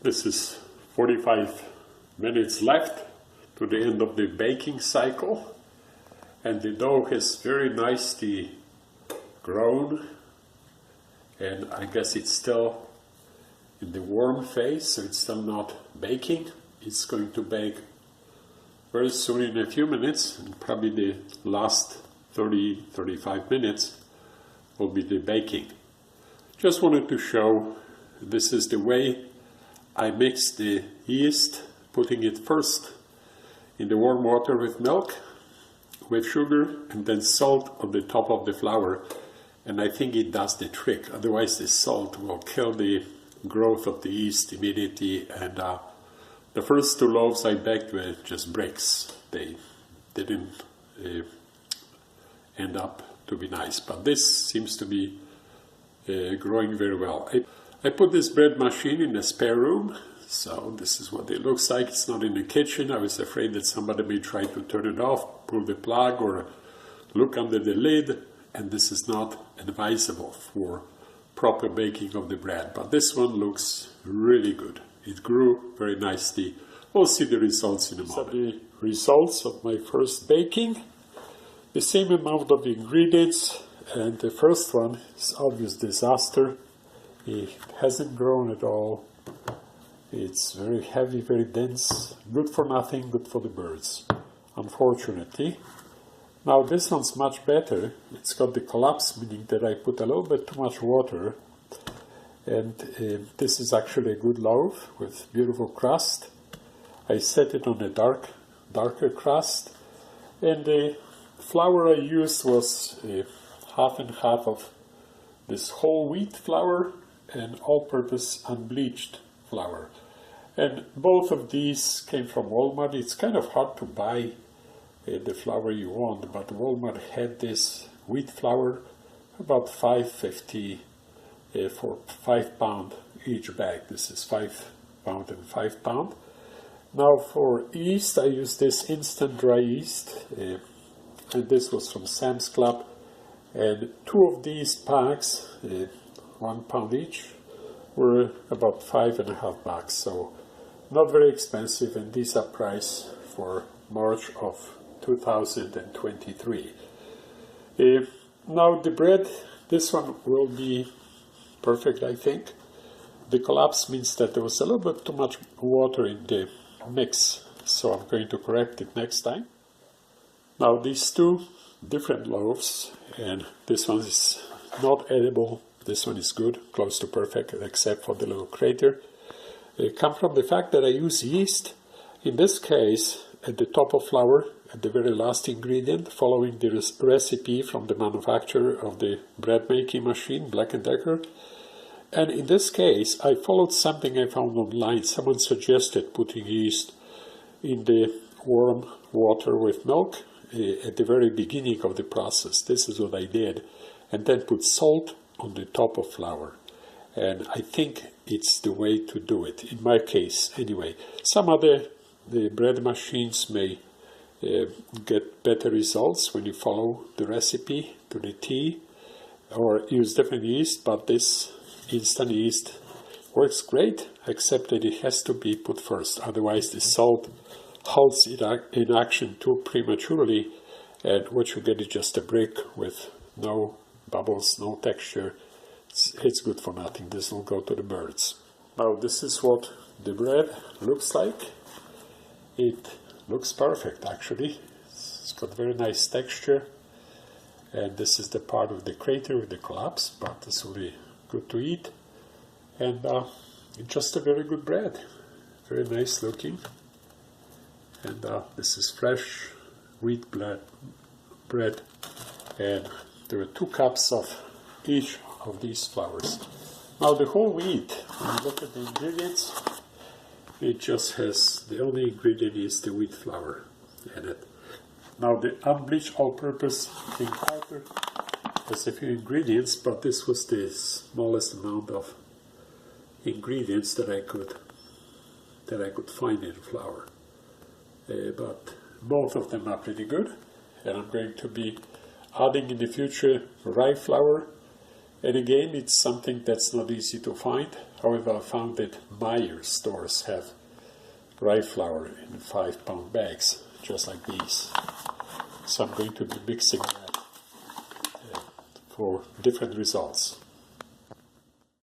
This is 45 minutes left to the end of the baking cycle, and the dough is very nicely grown, and I guess it's still in the warm phase, so it's still not baking. It's going to bake very soon, in a few minutes, and probably the last 30-35 minutes will be the baking. Just wanted to show this is the way I mix the yeast, putting it first in the warm water with milk, with sugar, and then salt on the top of the flour. And I think it does the trick. Otherwise the salt will kill the growth of the yeast immediately, and the first two loaves I baked with just bricks. They didn't end up to be nice, but this seems to be growing very well. I put this bread machine in the spare room, so this is what it looks like. It's not in the kitchen. I was afraid that somebody may try to turn it off, pull the plug, or look under the lid, and this is not advisable for proper baking of the bread. But this one looks really good. It grew very nicely. We'll see the results in a moment. The results of my first baking. The same amount of ingredients, and the first one is obvious disaster. It hasn't grown at all. It's very heavy, very dense, good for nothing, good for the birds, unfortunately. Now this one's much better. It's got the collapse, meaning that I put a little bit too much water, and this is actually a good loaf with beautiful crust. I set it on a darker crust, and the flour I used was half and half of this whole wheat flour and all-purpose unbleached flour. And both of these came from Walmart. It's kind of hard to buy the flour you want, but Walmart had this wheat flour, about $5.50 for 5 pound each bag. This is 5 pound and 5 pound. Now for yeast, I use this instant dry yeast, and this was from Sam's Club, and 2 of these packs, 1 pound each, were about $5.50, so not very expensive, and these are priced for March of 2023. Now the bread, this one will be perfect, I think. The collapse means that there was a little bit too much water in the mix, so I'm going to correct it next time. Now these 2 different loaves, and this one is not edible, this one is good, close to perfect, except for the little crater. They come from the fact that I use yeast, in this case, at the top of flour, at the very last ingredient, following the recipe from the manufacturer of the bread making machine, Black Decker. And in this case, I followed something I found online. Someone suggested putting yeast in the warm water with milk at the very beginning of the process. This is what I did. And then put salt on the top of flour. And I think it's the way to do it, in my case anyway. Some other bread machines may get better results when you follow the recipe to the T, or use different yeast, but this instant yeast works great, except that it has to be put first. Otherwise the salt halts in action too prematurely, and what you get is just a brick with no bubbles, no texture. It's good for nothing. This will go to the birds. Now this is what the bread looks like. It looks perfect, actually. It's got very nice texture, and this is the part of the crater with the collapse, but it's really good to eat, and it's just a very good bread, very nice looking. And this is fresh wheat bread, and there are 2 cups of each of these flours. Now the whole wheat, when you look at the ingredients, it just has, the only ingredient is the wheat flour in it. Now the unbleached all-purpose thing powder has a few ingredients, but this was the smallest amount of ingredients that I could find in flour. But both of them are pretty good, and I'm going to be adding in the future rye flour And again, it's something that's not easy to find. However, I found that Meyer stores have rye flour in 5-pound bags, just like these. So I'm going to be mixing that for different results.